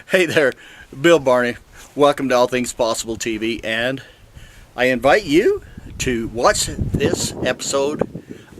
Hey there, Bill Barney. Welcome to All Things Possible TV, and I invite you to watch this episode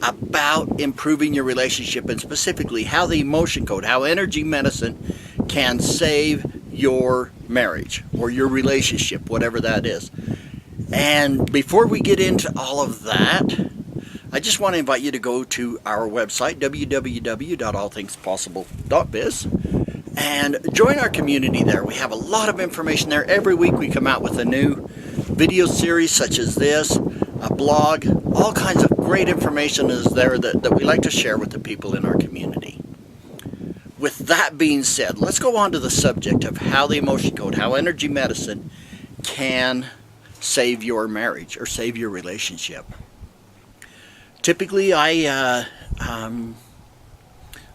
about improving your relationship, and specifically how the emotion code, how energy medicine can save your marriage or your relationship, whatever that is. And before we get into all of that, I just want to invite you to go to our website, www.allthingspossible.biz, and join our community there. We have a lot of information there. Every week we come out with a new video series such as this, a blog, all kinds of great information is there that we like to share with the people in our community. With that being said, let's go on to the subject of how the emotion code, how energy medicine can save your marriage or save your relationship. Typically, I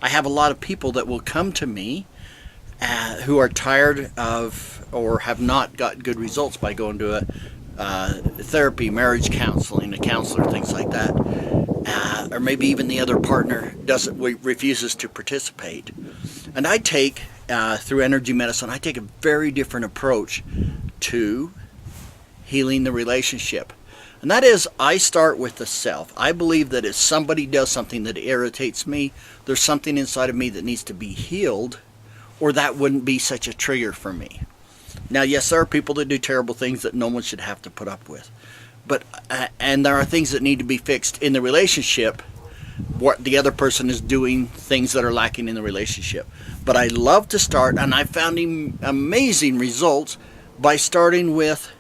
have a lot of people that will come to me who are tired of or have not got good results by going to a therapy, marriage counseling, a counselor, things like that, or maybe even the other partner refuses to participate. And I take, through energy medicine, I take a very different approach to healing the relationship. And that is, I start with the self. I believe that if somebody does something that irritates me, there's something inside of me that needs to be healed, or that wouldn't be such a trigger for me. Now, yes, there are people that do terrible things that no one should have to put up with. But and there are things that need to be fixed in the relationship, what the other person is doing, things that are lacking in the relationship. But I love to start, and I found amazing results by starting with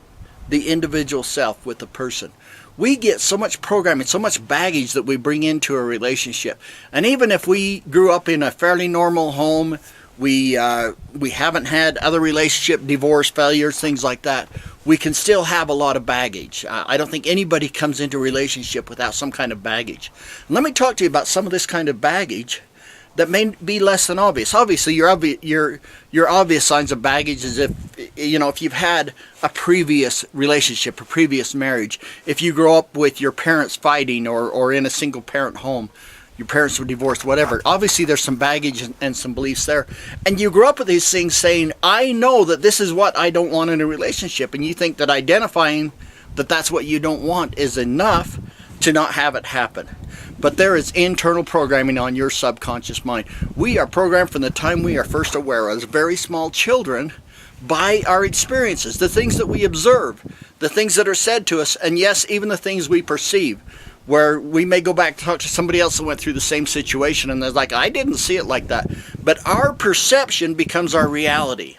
the individual self, with the person. We get so much programming, so much baggage that we bring into a relationship. And even if we grew up in a fairly normal home, we haven't had other relationship, divorce, failures, things like that, we can still have a lot of baggage. I don't think anybody comes into a relationship without some kind of baggage. And let me talk to you about some of this kind of baggage that may be less than obvious. Obviously, your obvious signs of baggage is if you've had a previous relationship, a previous marriage, if you grow up with your parents fighting or in a single parent home, your parents were divorced, whatever. Obviously, there's some baggage and some beliefs there. And you grow up with these things saying, I know that this is what I don't want in a relationship. And you think that identifying that that's what you don't want is enough to not have it happen. But there is internal programming on your subconscious mind. We are programmed from the time we are first aware as very small children by our experiences, the things that we observe, the things that are said to us, and yes, even the things we perceive, where we may go back to talk to somebody else that went through the same situation and they're like, I didn't see it like that. But our perception becomes our reality.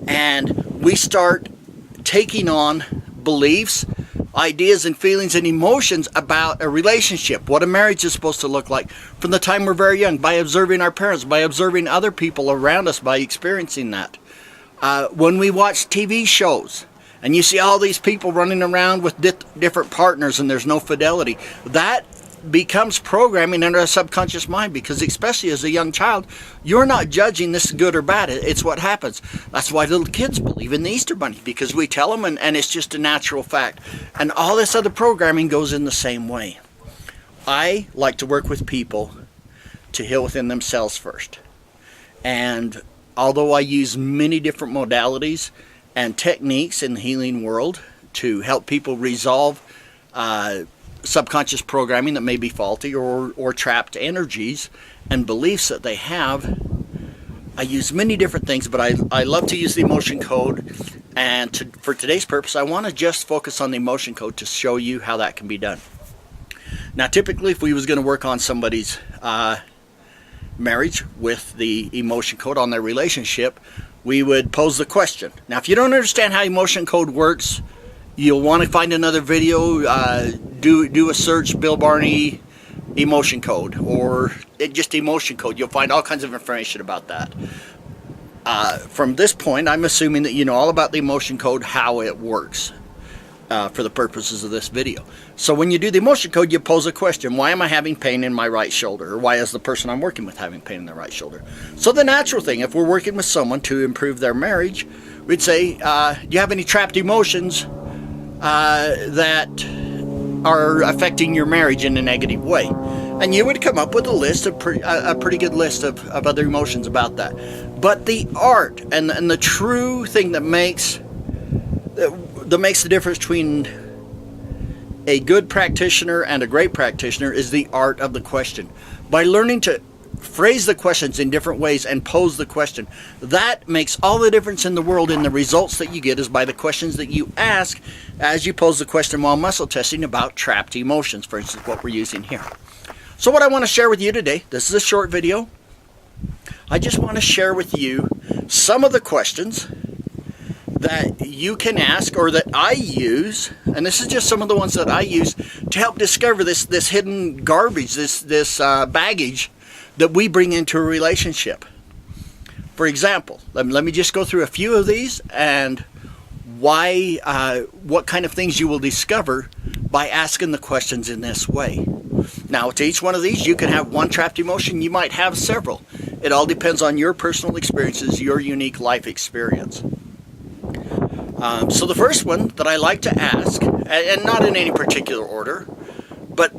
And we start taking on beliefs, ideas and feelings and emotions about a relationship, what a marriage is supposed to look like from the time we're very young, by observing our parents, by observing other people around us, by experiencing that. When we watch TV shows and you see all these people running around with different partners and there's no fidelity, that becomes programming in our subconscious mind, because especially as a young child, you're not judging this is good or bad. It's what happens. That's why little kids believe in the Easter Bunny, because we tell them and it's just a natural fact. And all this other programming goes in the same way. I like to work with people to heal within themselves first. And although I use many different modalities and techniques in the healing world to help people resolve subconscious programming that may be faulty or trapped energies and beliefs that they have, I use many different things, but I love to use the emotion code. And for today's purpose, I want to just focus on the emotion code to show you how that can be done. Now, typically, if we was going to work on somebody's marriage with the emotion code on their relationship, we would pose the question. Now, if you don't understand how emotion code works, you'll want to find another video, do a search, Bill Barney emotion code, or just emotion code. You'll find all kinds of information about that. From this point, I'm assuming that you know all about the emotion code, how it works, for the purposes of this video. So when you do the emotion code, you pose a question. Why am I having pain in my right shoulder? Or why is the person I'm working with having pain in their right shoulder? So the natural thing, if we're working with someone to improve their marriage, we'd say, do you have any trapped emotions that are affecting your marriage in a negative way? And you would come up with a list of a pretty good list of other emotions about that. But the art and the true thing that makes the difference between a good practitioner and a great practitioner is the art of the question. By learning to phrase the questions in different ways and pose the question, that makes all the difference in the world in the results that you get, is by the questions that you ask as you pose the question while muscle testing about trapped emotions, for instance, what we're using here. So what I want to share with you today, this is a short video. I just want to share with you some of the questions that you can ask, or that I use, and this is just some of the ones that I use to help discover this hidden garbage, this baggage that we bring into a relationship. For example, let me just go through a few of these and what kind of things you will discover by asking the questions in this way. Now, to each one of these, you can have one trapped emotion, you might have several. It all depends on your personal experiences, your unique life experience. So the first one that I like to ask, and not in any particular order, but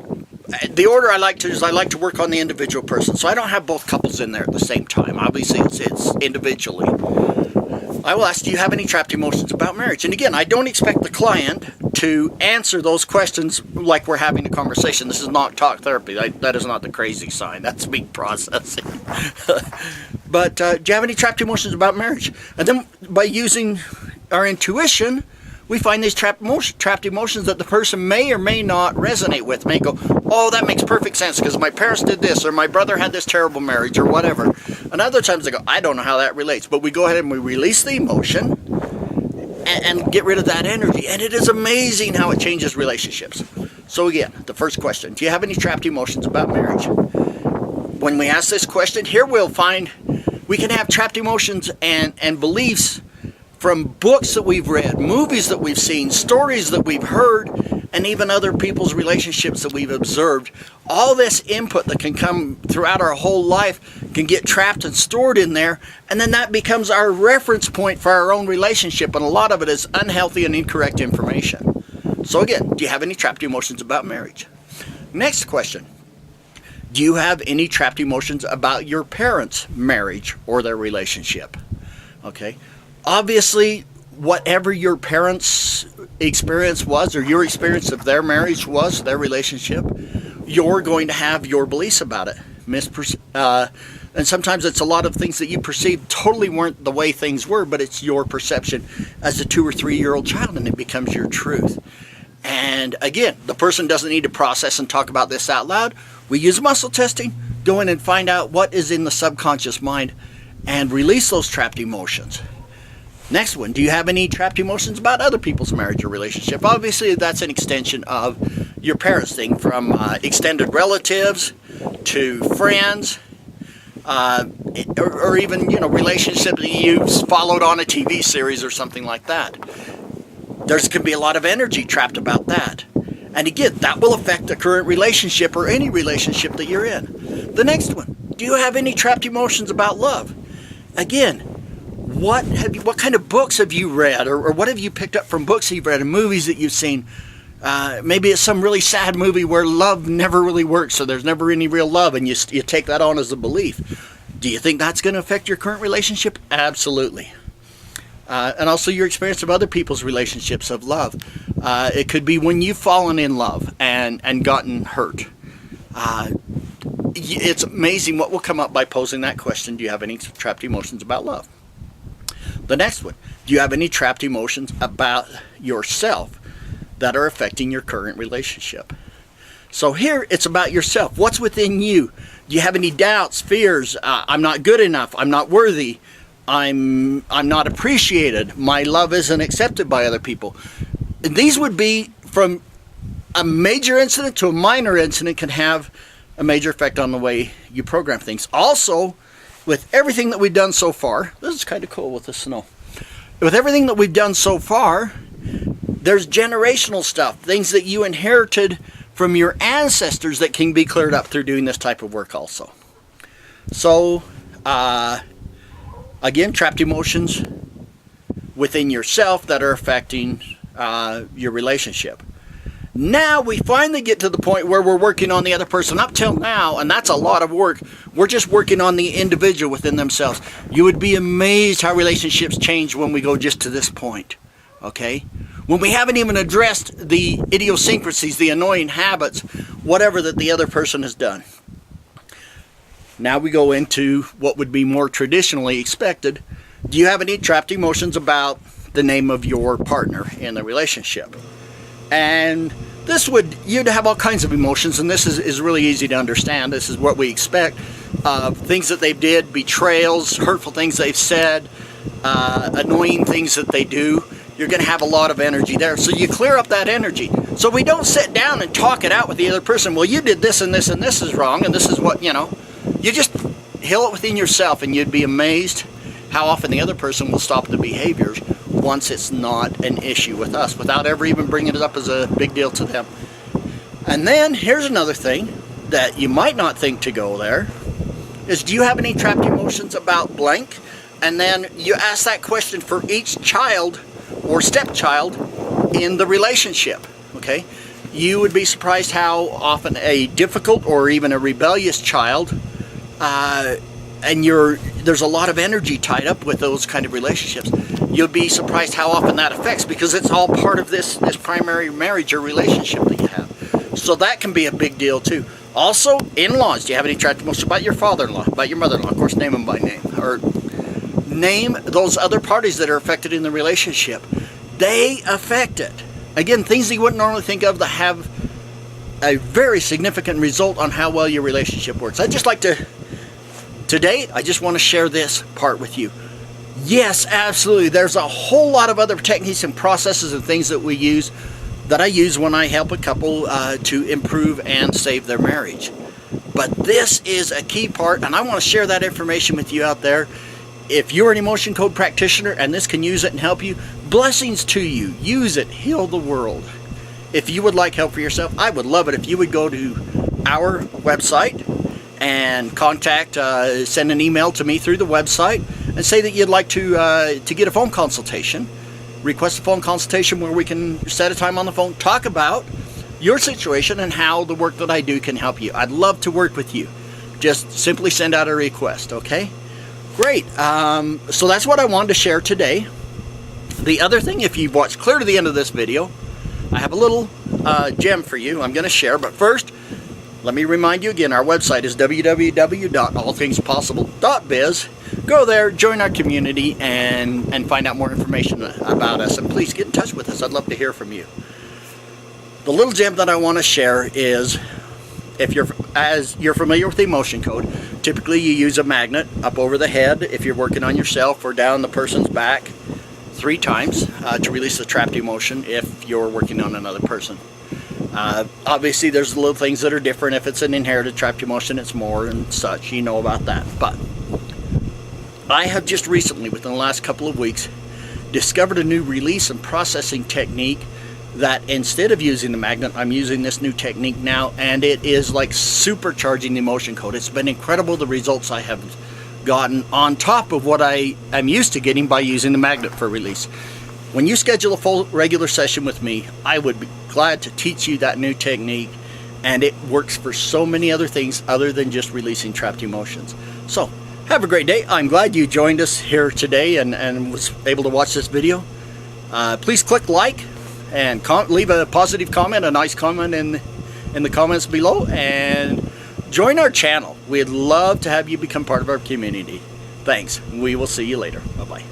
the order I like to is I like to work on the individual person. So I don't have both couples in there at the same time. Obviously, it's individually. I will ask, do you have any trapped emotions about marriage? And again, I don't expect the client to answer those questions like we're having a conversation. This is not talk therapy. That is not the crazy sign. That's me processing. But do you have any trapped emotions about marriage? And then by using our intuition, we find these trapped emotions that the person may or may not resonate with. May go, oh, that makes perfect sense because my parents did this, or my brother had this terrible marriage, or whatever. And other times they go, I don't know how that relates. But we go ahead and we release the emotion and get rid of that energy. And it is amazing how it changes relationships. So again, the first question, do you have any trapped emotions about marriage? When we ask this question, here we'll find we can have trapped emotions and beliefs from books that we've read, movies that we've seen, stories that we've heard, and even other people's relationships that we've observed. All this input that can come throughout our whole life can get trapped and stored in there, and then that becomes our reference point for our own relationship, and a lot of it is unhealthy and incorrect information. So again, do you have any trapped emotions about marriage? Next question. Do you have any trapped emotions about your parents' marriage or their relationship? Okay. Obviously, whatever your parents' experience was, or your experience of their marriage was, their relationship, you're going to have your beliefs about it. And sometimes it's a lot of things that you perceive totally weren't the way things were, but it's your perception as a 2 or 3 year old child, and it becomes your truth. And again, the person doesn't need to process and talk about this out loud. We use muscle testing, go in and find out what is in the subconscious mind and release those trapped emotions. Next one, do you have any trapped emotions about other people's marriage or relationship? Obviously, that's an extension of your parents' thing, from extended relatives to friends, or even, relationships that you've followed on a TV series or something like that. There can be a lot of energy trapped about that. And again, that will affect the current relationship or any relationship that you're in. The next one, do you have any trapped emotions about love? Again, what kind of books have you read, or what have you picked up from books you've read and movies that you've seen? Maybe it's some really sad movie where love never really works, so there's never any real love, and you take that on as a belief. Do you think that's going to affect your current relationship? Absolutely. And also your experience of other people's relationships of love. It could be when you've fallen in love and gotten hurt. It's amazing what will come up by posing that question. Do you have any trapped emotions about love? The next one, do you have any trapped emotions about yourself that are affecting your current relationship? So here it's about yourself. What's within you? Do you have any doubts, fears? I'm not good enough. I'm not worthy. I'm not appreciated. My love isn't accepted by other people. And these would be from a major incident to a minor incident, can have a major effect on the way you program things. Also, with everything that we've done so far, this is kind of cool with the snow. With everything that we've done so far, there's generational stuff, things that you inherited from your ancestors that can be cleared up through doing this type of work also. So, again, trapped emotions within yourself that are affecting your relationship. Now we finally get to the point where we're working on the other person. Up till now, and that's a lot of work, we're just working on the individual within themselves. You would be amazed how relationships change when we go just to this point, okay? When we haven't even addressed the idiosyncrasies, the annoying habits, whatever that the other person has done. Now we go into what would be more traditionally expected. Do you have any trapped emotions about the name of your partner in the relationship? And this would, you'd have all kinds of emotions, and this is really easy to understand. This is what we expect. Things that they did, betrayals, hurtful things they've said, annoying things that they do. You're going to have a lot of energy there. So you clear up that energy. So we don't sit down and talk it out with the other person. Well, you did this and this and this is wrong, and this is what, you know. You just heal it within yourself, and you'd be amazed how often the other person will stop the behaviors once it's not an issue with us, without ever even bringing it up as a big deal to them. And then here's another thing that you might not think to go there, is do you have any trapped emotions about blank? And then you ask that question for each child or stepchild in the relationship, okay? You would be surprised how often a difficult or even a rebellious child, and there's a lot of energy tied up with those kind of relationships. You'll be surprised how often that affects, because it's all part of this primary marriage or relationship that you have. So that can be a big deal too. Also, in-laws. Do you have any trapped emotions about your father-in-law, about your mother-in-law? Of course, name them by name. Or name those other parties that are affected in the relationship. They affect it. Again, things that you wouldn't normally think of that have a very significant result on how well your relationship works. I'd just like to, today, I just want to share this part with you. Yes, absolutely. There's a whole lot of other techniques and processes and things that we use, that I use when I help a couple to improve and save their marriage. But this is a key part, and I want to share that information with you out there. If you're an emotion code practitioner and this can use it and help you, blessings to you. Use it. Heal the world. If you would like help for yourself, I would love it if you would go to our website and contact, send an email to me through the website and say that you'd like to get a phone consultation. Request a phone consultation where we can set a time on the phone, talk about your situation and how the work that I do can help you. I'd love to work with you. Just simply send out a request, okay? Great. So that's what I wanted to share today. The other thing, if you've watched clear to the end of this video, I have a little gem for you I'm going to share. But first, let me remind you again, our website is www.allthingspossible.biz. Go there, join our community, and find out more information about us. And please get in touch with us. I'd love to hear from you. The little gem that I want to share is, if you're familiar with the emotion code, typically you use a magnet up over the head if you're working on yourself, or down the person's back 3 times to release the trapped emotion if you're working on another person. Obviously there's little things that are different. If it's an inherited trapped emotion, it's more and such. You know about that. But I have just recently, within the last couple of weeks, discovered a new release and processing technique that instead of using the magnet, I'm using this new technique now, and it is like supercharging the emotion code. It's been incredible, the results I have gotten on top of what I am used to getting by using the magnet for release. When you schedule a full regular session with me, I would be glad to teach you that new technique, and it works for so many other things other than just releasing trapped emotions. So have a great day. I'm glad you joined us here today and was able to watch this video. Please click like and leave a positive comment, a nice comment in the comments below, and join our channel. We'd love to have you become part of our community. Thanks. We will see you later. Bye-bye.